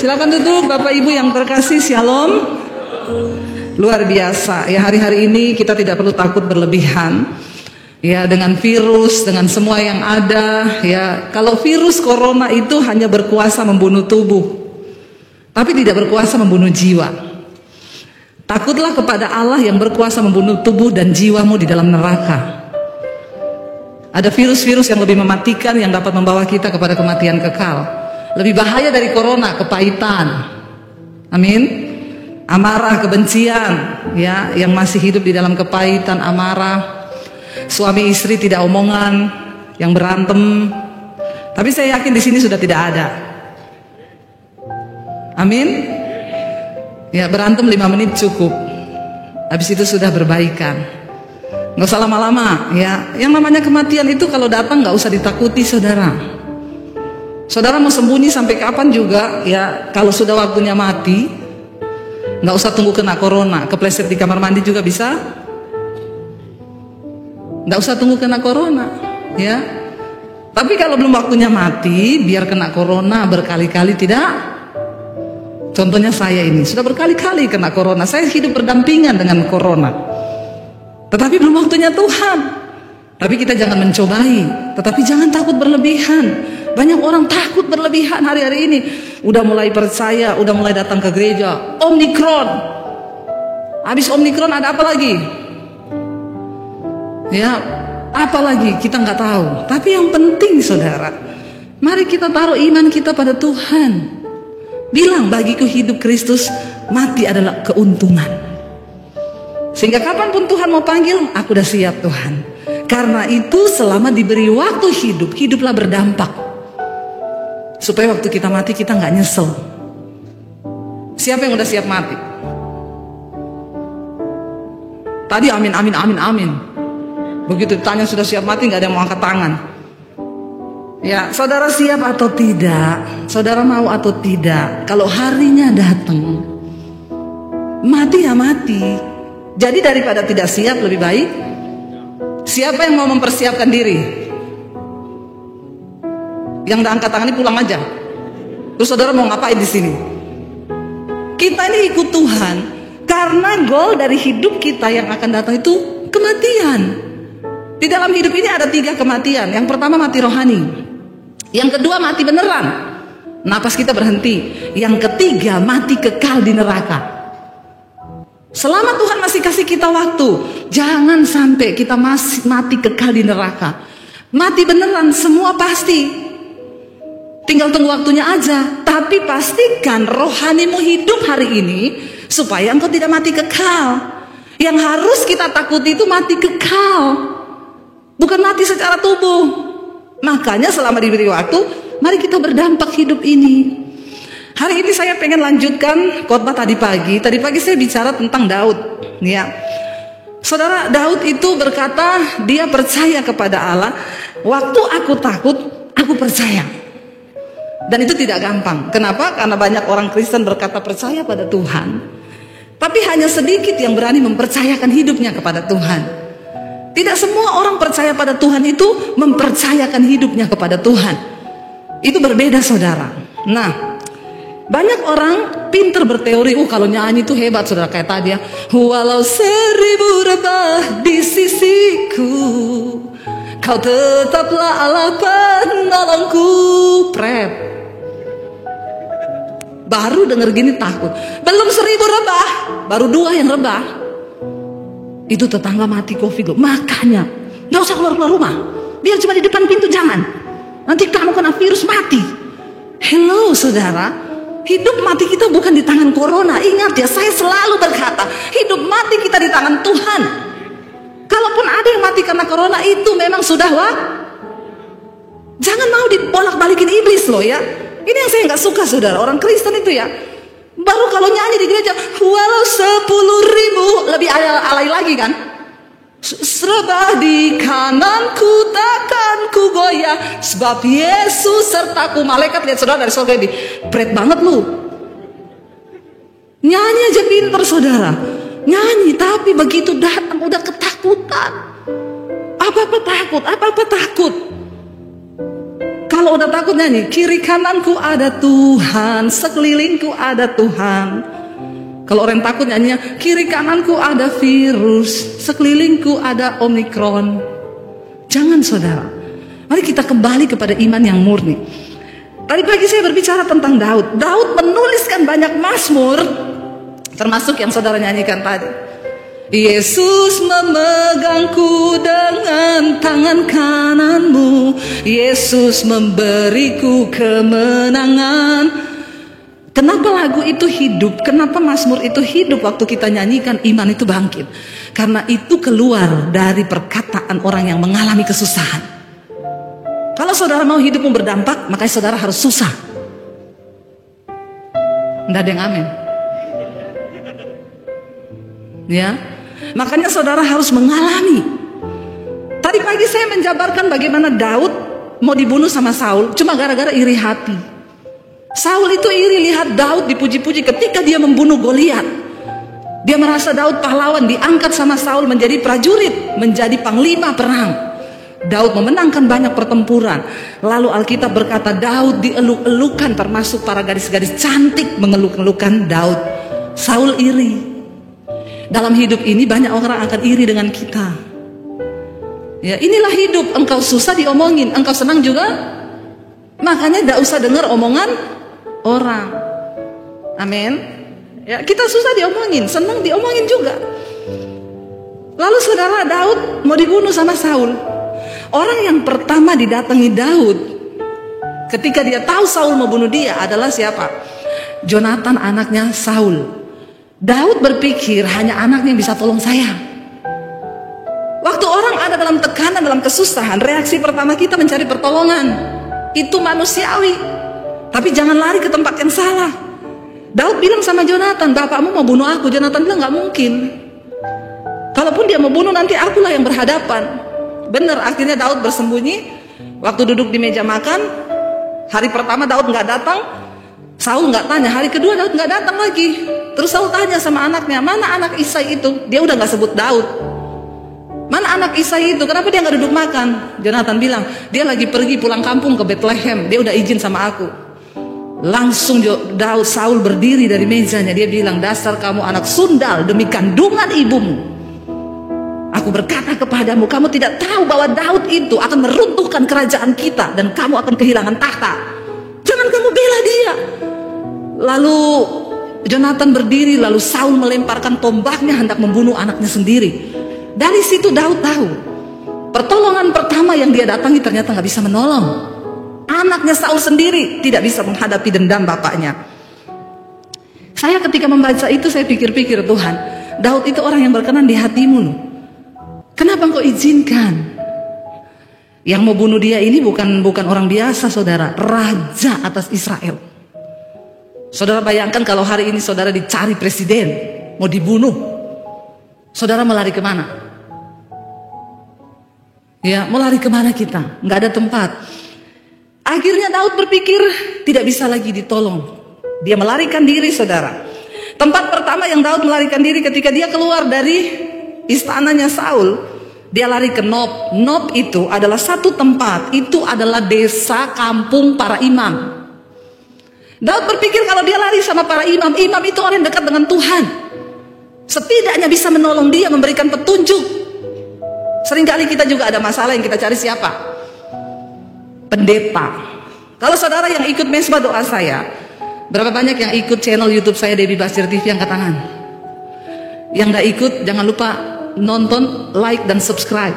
Silakan duduk Bapak Ibu yang terkasih, Shalom. Luar biasa ya, hari-hari ini kita tidak perlu takut berlebihan ya, dengan virus, dengan semua yang ada ya. Kalau virus corona itu hanya berkuasa membunuh tubuh, tapi tidak berkuasa membunuh jiwa. Takutlah kepada Allah yang berkuasa membunuh tubuh dan jiwamu di dalam neraka. Ada virus-virus yang lebih mematikan yang dapat membawa kita kepada kematian kekal. Lebih bahaya dari corona, kepahitan. Amin. Amarah, kebencian, ya, yang masih hidup di dalam kepahitan, amarah. Suami istri tidak omongan, yang berantem. Tapi saya yakin di sini sudah tidak ada. Amin. Ya, berantem 5 menit cukup. Habis itu sudah berbaikan. Nggak usah lama-lama, ya. Yang namanya kematian itu kalau datang nggak usah ditakuti, saudara. Saudara mau sembunyi sampai kapan juga, ya. Kalau sudah waktunya mati, nggak usah tunggu kena corona, kepleset di kamar mandi juga bisa. Nggak usah tunggu kena corona, ya. Tapi kalau belum waktunya mati, biar kena corona berkali-kali tidak. Contohnya saya ini sudah berkali-kali kena corona. Saya hidup berdampingan dengan corona. Tetapi belum waktunya Tuhan. Tapi kita jangan mencobai, tetapi jangan takut berlebihan. Banyak orang takut berlebihan hari-hari ini. Udah mulai percaya, udah mulai datang ke gereja. Omikron. Habis Omikron ada apa lagi? Ya, apa lagi? Kita nggak tahu. Tapi yang penting, saudara, mari kita taruh iman kita pada Tuhan. Bilang, bagiku hidup Kristus, mati adalah keuntungan. Sehingga kapanpun Tuhan mau panggil, aku udah siap Tuhan. Karena itu selama diberi waktu hidup, hiduplah berdampak. Supaya waktu kita mati kita nggak nyesel. Siapa yang udah siap mati? Tadi amin, amin, amin, amin. Begitu ditanya sudah siap mati, nggak ada yang mau angkat tangan. Ya, saudara siap atau tidak? Saudara mau atau tidak? Kalau harinya datang, mati ya mati. Jadi daripada tidak siap, lebih baik siapa yang mau mempersiapkan diri? Yang udah angkat tangan ini pulang aja. Terus saudara mau ngapain di sini? Kita ini ikut Tuhan karena goal dari hidup kita yang akan datang itu kematian. Di dalam hidup ini ada 3 kematian. Yang pertama mati rohani. Yang kedua mati beneran, napas kita berhenti. Yang ketiga mati kekal di neraka. Selama Tuhan masih kasih kita waktu, jangan sampai kita masih mati kekal di neraka. Mati beneran, semua pasti. Tinggal tunggu waktunya aja. Tapi pastikan rohanimu hidup hari ini, supaya engkau tidak mati kekal. Yang harus kita takuti itu mati kekal, bukan mati secara tubuh. Makanya selama diberi waktu, mari kita berdampak hidup ini. Hari ini saya pengen lanjutkan khotbah tadi pagi. Tadi pagi saya bicara tentang Daud, ya. Saudara, Daud itu berkata dia percaya kepada Allah. Waktu aku takut, aku percaya. Dan itu tidak gampang. Kenapa? Karena banyak orang Kristen berkata percaya pada Tuhan, tapi hanya sedikit yang berani mempercayakan hidupnya kepada Tuhan. Tidak semua orang percaya pada Tuhan itu mempercayakan hidupnya kepada Tuhan. Itu berbeda, saudara. Nah, banyak orang pinter berteori, kalau nyanyi itu hebat, saudara, kayak tadi ya. Walau 1000 rebah di sisiku, kau tetaplah Allah penolongku. Pret. Baru denger gini takut. Belum 1000 rebah, baru 2 yang rebah. Itu tetangga mati COVID loh. Makanya gak usah keluar rumah. Biar cuma di depan pintu, jangan. Nanti kamu kena virus mati. Hello, saudara. Hidup mati kita bukan di tangan corona. Ingat ya, saya selalu berkata, hidup mati kita di tangan Tuhan. Kalaupun ada yang mati karena corona, itu memang sudah jangan mau dibolak-balikin iblis loh ya. Ini yang saya nggak suka, saudara. Orang Kristen itu ya, baru kalau nyanyi di gereja, walau 10.000, lebih alay lagi kan. Serba di kananku takkan ku goyah, sebab Yesus sertaku. Malaikat lihat saudara dari surga ini, berat banget lu. Nyanyi aja pinter, saudara. Nyanyi, tapi begitu datang udah ketakutan. Apa-apa takut, apa-apa takut. Kalau udah takut nyanyi, kiri kananku ada Tuhan, sekelilingku ada Tuhan. Kalau orang takut nyanyinya, kiri kananku ada virus, sekelilingku ada Omikron. Jangan saudara. Mari kita kembali kepada iman yang murni. Tadi pagi saya berbicara tentang Daud. Daud menuliskan banyak mazmur, termasuk yang saudara nyanyikan tadi. Yesus memegangku dengan tangan kananmu, Yesus memberiku kemenangan. Kenapa lagu itu hidup? Kenapa mazmur itu hidup waktu kita nyanyikan? Iman itu bangkit karena itu keluar dari perkataan orang yang mengalami kesusahan. Kalau saudara mau hidupmu berdampak, makanya saudara harus susah. Tidak ada yang amin. Ya, makanya saudara harus mengalami. Tadi pagi saya menjabarkan bagaimana Daud mau dibunuh sama Saul cuma gara-gara iri hati. Saul itu iri lihat Daud dipuji-puji ketika dia membunuh Goliat. Dia merasa Daud pahlawan, diangkat sama Saul menjadi prajurit, menjadi panglima perang. Daud memenangkan banyak pertempuran. Lalu Alkitab berkata Daud dieluk-elukan, termasuk para gadis-gadis cantik mengeluk-elukan Daud. Saul iri. Dalam hidup ini banyak orang akan iri dengan kita. Ya, inilah hidup. Engkau susah diomongin, engkau senang juga. Makanya tidak usah dengar omongan orang. Amin. Ya, kita susah diomongin, senang diomongin juga. Lalu saudara, Daud mau dibunuh sama Saul. Orang yang pertama didatangi Daud ketika dia tahu Saul mau bunuh dia adalah siapa? Jonatan, anaknya Saul. Daud berpikir hanya anaknya yang bisa tolong saya. Waktu orang ada dalam tekanan, dalam kesusahan, reaksi pertama kita mencari pertolongan. Itu manusiawi. Tapi jangan lari ke tempat yang salah. Daud bilang sama Jonatan, bapakmu mau bunuh aku. Jonatan bilang gak mungkin. Kalaupun dia mau bunuh, nanti akulah yang berhadapan. Benar, akhirnya Daud bersembunyi. Waktu duduk di meja makan, hari pertama Daud gak datang. Saul gak tanya. Hari kedua Daud gak datang lagi. Terus Saul tanya sama anaknya, mana anak Isai itu? Dia udah gak sebut Daud. Mana anak Isai itu? Kenapa dia gak duduk makan? Jonatan bilang, dia lagi pergi pulang kampung ke Bethlehem. Dia udah izin sama aku. Langsung Daud, Saul berdiri dari mejanya. Dia bilang, dasar kamu anak sundal demi kandungan ibumu. Aku berkata kepadamu, kamu tidak tahu bahwa Daud itu akan meruntuhkan kerajaan kita dan kamu akan kehilangan tahta. Jangan kamu bela dia. Lalu Jonatan berdiri, lalu Saul melemparkan tombaknya hendak membunuh anaknya sendiri. Dari situ Daud tahu pertolongan pertama yang dia datangi ternyata gak bisa menolong. Anaknya Saul sendiri tidak bisa menghadapi dendam bapaknya. Saya ketika membaca itu saya pikir-pikir, Tuhan, Daud itu orang yang berkenan di hatimu loh. Kenapa engkau izinkan? Yang mau bunuh dia ini bukan orang biasa, saudara, raja atas Israel. Saudara bayangkan kalau hari ini saudara dicari presiden, mau dibunuh, saudara mau lari kemana? Ya, mau lari kemana kita? Nggak ada tempat. Akhirnya Daud berpikir tidak bisa lagi ditolong. Dia melarikan diri, saudara. Tempat pertama yang Daud melarikan diri ketika dia keluar dari istananya Saul, dia lari ke Nob. Nob itu adalah satu tempat, itu adalah desa kampung para imam. Daud berpikir kalau dia lari sama para imam, imam itu orang yang dekat dengan Tuhan, setidaknya bisa menolong dia, memberikan petunjuk. Seringkali kita juga ada masalah yang kita cari siapa? Pendeta. Kalau saudara yang ikut mesbah doa saya, berapa banyak yang ikut channel YouTube saya Debbie Basir TV, angkat tangan. Yang gak ikut, jangan lupa nonton, like, dan subscribe.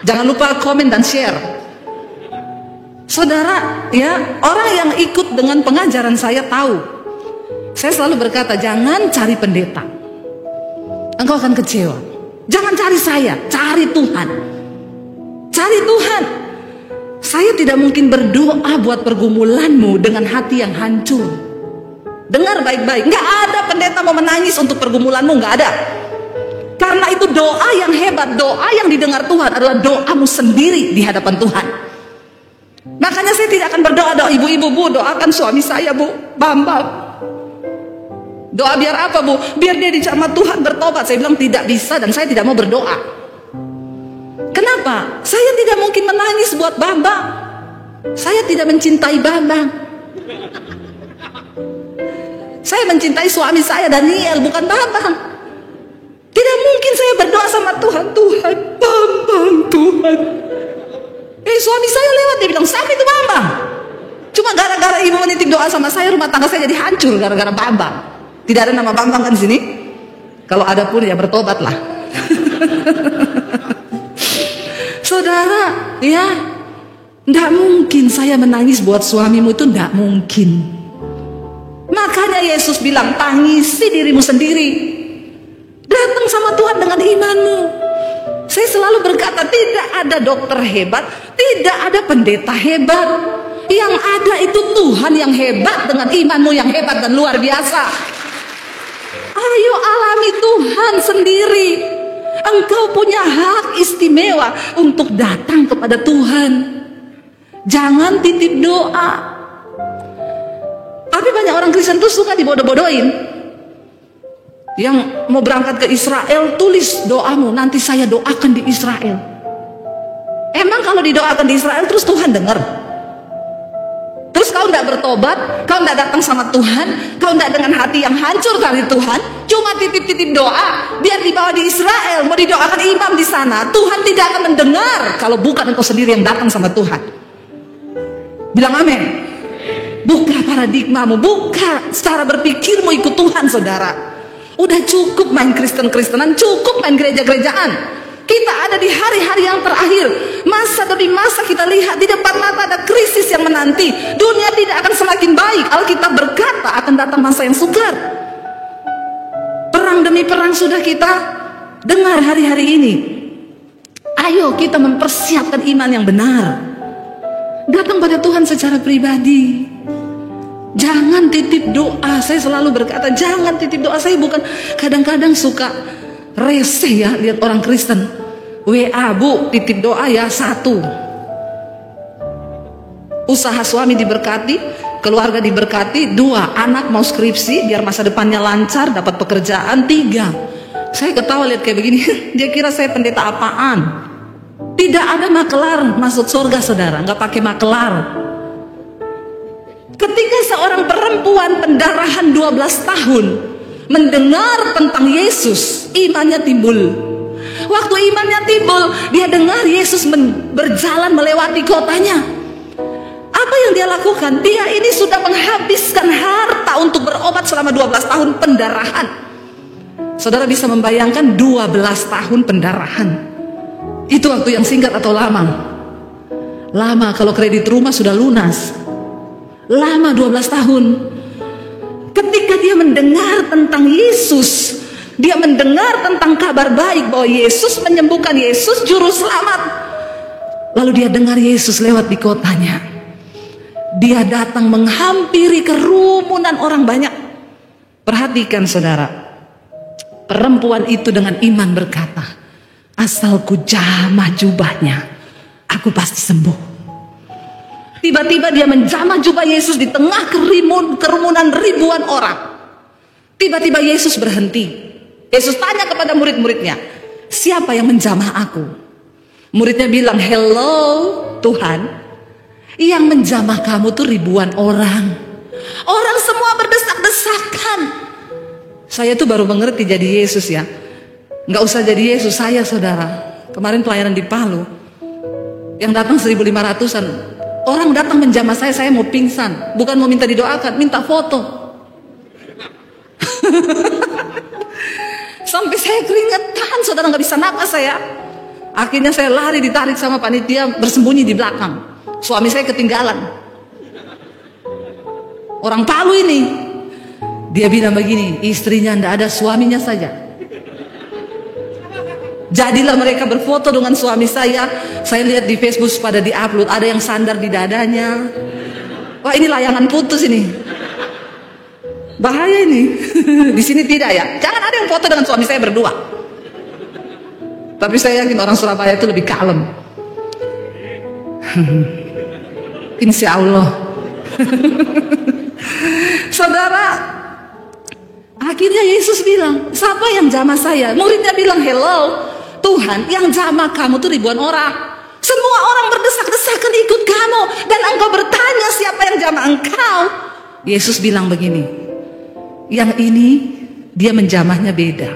Jangan lupa komen dan share. Saudara, ya, orang yang ikut dengan pengajaran saya tahu. Saya selalu berkata, jangan cari pendeta. Engkau akan kecewa. Jangan cari saya, cari Tuhan. Cari Tuhan. Saya tidak mungkin berdoa buat pergumulanmu dengan hati yang hancur. Dengar baik-baik, nggak ada pendeta mau menangis untuk pergumulanmu, nggak ada. Karena itu doa yang hebat, doa yang didengar Tuhan adalah doamu sendiri di hadapan Tuhan. Makanya saya tidak akan berdoa, doa ibu-ibu, Bu, doakan suami saya, Bu, Bambang. Doa biar apa, Bu? Biar dia dijamah Tuhan bertobat. Saya bilang tidak bisa dan saya tidak mau berdoa. Kenapa? Saya tidak mungkin menangis buat Bambang. Saya tidak mencintai Bambang. Saya mencintai suami saya Daniel, bukan Bambang. Tidak mungkin saya berdoa sama Tuhan, Tuhan, Bambang, Tuhan. Suami saya lewat, dia bilang, siapa itu Bambang? Cuma gara-gara ibu menitip doa sama saya, rumah tangga saya jadi hancur gara-gara Bambang. Tidak ada nama Bambang kan di sini? Kalau ada pun ya bertobatlah. Saudara, ya, tidak mungkin saya menangis buat suamimu, itu tidak mungkin. Makanya Yesus bilang, tangisi dirimu sendiri. Datang sama Tuhan dengan imanmu. Saya selalu berkata, tidak ada dokter hebat, tidak ada pendeta hebat. Yang ada itu Tuhan yang hebat dengan imanmu yang hebat dan luar biasa. Ayo alami Tuhan sendiri. Engkau punya hak istimewa untuk datang kepada Tuhan. Jangan titip doa. Tapi banyak orang Kristen tuh suka dibodoh-bodohin. Yang mau berangkat ke Israel, tulis doamu, nanti saya doakan di Israel. Emang kalau didoakan di Israel terus Tuhan dengar? Terus kau tidak bertobat, kau tidak datang sama Tuhan, kau tidak dengan hati yang hancur kali Tuhan, cuma titip-titip doa biar dibawa di Israel, mau didoakan imam di sana, Tuhan tidak akan mendengar kalau bukan engkau sendiri yang datang sama Tuhan. Bilang amin. Buka paradigmamu, buka cara berpikirmu, ikut Tuhan, saudara. Udah cukup main Kristen-Kristenan, cukup main gereja-gerejaan. Kita ada di hari-hari yang terakhir. Masa demi masa kita lihat di depan mata ada krisis yang menanti. Dunia tidak akan semakin baik. Alkitab berkata akan datang masa yang sukar. Perang demi perang sudah kita dengar hari-hari ini. Ayo kita mempersiapkan iman yang benar. Datang pada Tuhan secara pribadi. Jangan titip doa. Saya selalu berkata jangan titip doa. Saya bukan, kadang-kadang suka reseh ya lihat orang Kristen. WA, Bu, titip doa ya, 1. Usaha suami diberkati, keluarga diberkati. 2, anak mau skripsi biar masa depannya lancar, dapat pekerjaan. 3, saya ketawa lihat kayak begini. Dia kira saya pendeta apaan. Tidak ada makelar masuk surga, saudara. Nggak pakai makelar. Ketika seorang perempuan pendarahan 12 tahun mendengar tentang Yesus, imannya timbul. Waktu imannya timbul, dia dengar Yesus berjalan melewati kotanya. Apa yang dia lakukan? Dia ini sudah menghabiskan harta untuk berobat selama 12 tahun pendarahan. Saudara bisa membayangkan 12 tahun pendarahan. Itu waktu yang singkat atau lama? Lama, kalau kredit rumah sudah lunas. Lama 12 tahun. Ketika dia mendengar tentang Yesus, dia mendengar tentang kabar baik bahwa Yesus menyembuhkan, Yesus juru selamat. Lalu dia dengar Yesus lewat di kotanya. Dia datang menghampiri kerumunan orang banyak. Perhatikan saudara, perempuan itu dengan iman berkata, asal ku jamah jubahnya, aku pasti sembuh. Tiba-tiba dia menjamah jubah Yesus di tengah kerumunan ribuan orang. Tiba-tiba Yesus berhenti. Yesus tanya kepada murid-muridnya, siapa yang menjamah aku? Muridnya bilang, hello Tuhan, yang menjamah kamu tuh ribuan orang. Orang semua berdesak-desakan. Saya tuh baru mengerti jadi Yesus ya. Nggak usah jadi Yesus saya, saudara. Kemarin pelayanan di Palu, yang datang 1.500-an. Orang datang menjamah saya mau pingsan. Bukan mau minta didoakan, minta foto. Sampai saya keringetan, saudara, nggak bisa napas saya. Akhirnya saya lari, ditarik sama panitia, bersembunyi di belakang. Suami saya ketinggalan. Orang Palu ini. Dia bilang begini, istrinya ndak ada, suaminya saja. Jadilah mereka berfoto dengan suami saya. Saya lihat di Facebook pada diupload, ada yang sandar di dadanya. Wah, ini layangan putus ini. Bahaya ini. Di sini tidak ya. Jangan ada yang foto dengan suami saya berdua. Tapi saya yakin orang Surabaya itu lebih kalem. Insya Allah. Saudara, akhirnya Yesus bilang, siapa yang jamah saya? Muridnya bilang, hello Tuhan, yang jamah kamu tuh ribuan orang. Semua orang berdesak-desakan ikut kamu. Dan engkau bertanya siapa yang jamah engkau. Yesus bilang begini, yang ini dia menjamahnya beda.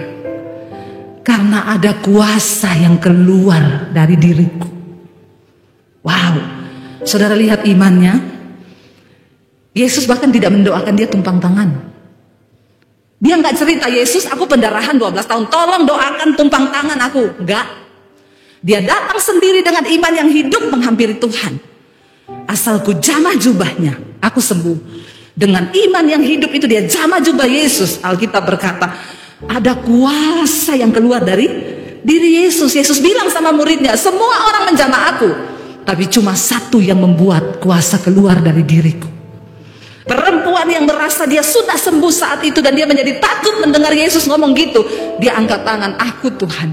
Karena ada kuasa yang keluar dari diriku. Wow, saudara lihat imannya. Yesus bahkan tidak mendoakan dia tumpang tangan. Dia nggak cerita, Yesus aku pendarahan 12 tahun, tolong doakan tumpang tangan aku. Enggak. Dia datang sendiri dengan iman yang hidup menghampiri Tuhan. Asalku jamah jubahnya, aku sembuh. Dengan iman yang hidup itu dia jamah jubah Yesus. Alkitab berkata, ada kuasa yang keluar dari diri Yesus. Yesus bilang sama muridnya, semua orang menjamah aku, tapi cuma satu yang membuat kuasa keluar dari diriku. Perempuan yang merasa dia sudah sembuh saat itu dan dia menjadi takut mendengar Yesus ngomong gitu. Dia angkat tangan, aku Tuhan,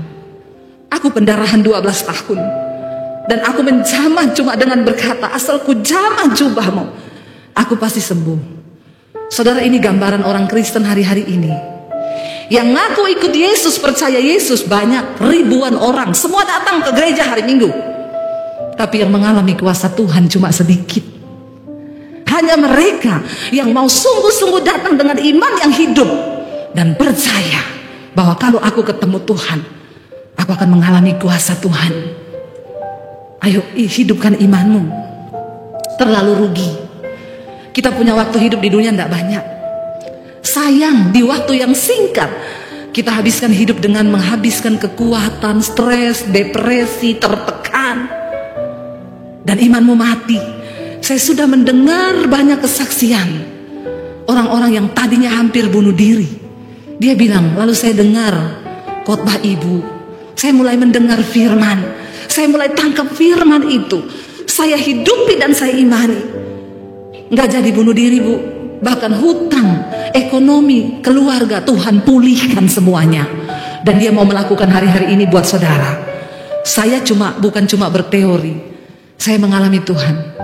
aku pendarahan 12 tahun. Dan aku menjamah cuma dengan berkata, asalku jamah jubahmu, aku pasti sembuh. Saudara, ini gambaran orang Kristen hari-hari ini. Yang ngaku ikut Yesus, percaya Yesus banyak, ribuan orang. Semua datang ke gereja hari Minggu. Tapi yang mengalami kuasa Tuhan cuma sedikit. Hanya mereka yang mau sungguh-sungguh datang dengan iman yang hidup. Dan percaya bahwa kalau aku ketemu Tuhan, aku akan mengalami kuasa Tuhan. Ayo hidupkan imanmu. Terlalu rugi. Kita punya waktu hidup di dunia tidak banyak. Sayang, di waktu yang singkat kita habiskan hidup dengan menghabiskan kekuatan, stres, depresi, tertekan, dan imanmu mati. Saya sudah mendengar banyak kesaksian orang-orang yang tadinya hampir bunuh diri. Dia bilang, lalu saya dengar khotbah ibu, saya mulai mendengar firman, saya mulai tangkap firman itu, saya hidupi dan saya imani. Nggak jadi bunuh diri, Bu. Bahkan hutang, ekonomi, keluarga, Tuhan pulihkan semuanya. Dan dia mau melakukan hari-hari ini buat saudara. Saya bukan cuma berteori, saya mengalami Tuhan.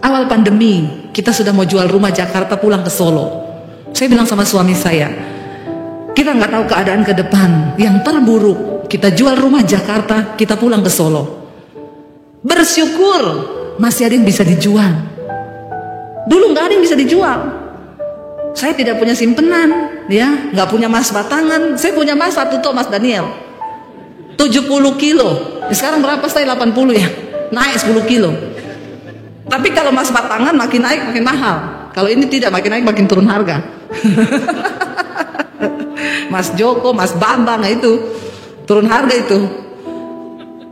Awal pandemi, kita sudah mau jual rumah Jakarta, pulang ke Solo. Saya bilang sama suami saya, kita nggak tahu keadaan ke depan. Yang terburuk, kita jual rumah Jakarta, kita pulang ke Solo. Bersyukur masih ada yang bisa dijual. Dulu nggak ada yang bisa dijual. Saya tidak punya simpenan, ya, nggak punya emas batangan. Saya punya emas satu tuh, Mas Daniel, 70 kilo. Sekarang berapa saya? 80 ya, naik 10 kilo. Tapi kalau emas batangan makin naik makin mahal. Kalau ini tidak, makin naik makin turun harga. Mas Joko, Mas Bambang itu turun harga itu.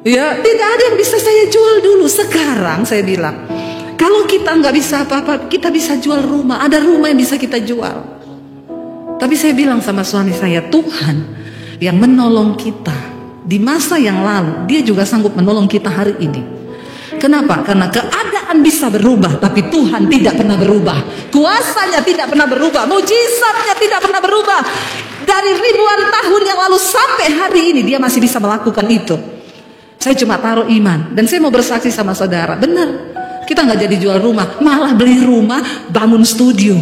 Ya, tidak ada yang bisa saya jual dulu. Sekarang saya bilang, kalau kita nggak bisa apa-apa, kita bisa jual rumah. Ada rumah yang bisa kita jual. Tapi saya bilang sama suami saya, Tuhan yang menolong kita di masa yang lalu, dia juga sanggup menolong kita hari ini. Kenapa? Karena keadaan bisa berubah, tapi Tuhan tidak pernah berubah. Kuasanya tidak pernah berubah, mujizatnya tidak pernah berubah. Dari ribuan tahun yang lalu sampai hari ini dia masih bisa melakukan itu. Saya cuma taruh iman. Dan saya mau bersaksi sama saudara, benar, kita nggak jadi jual rumah, malah beli rumah, bangun studio.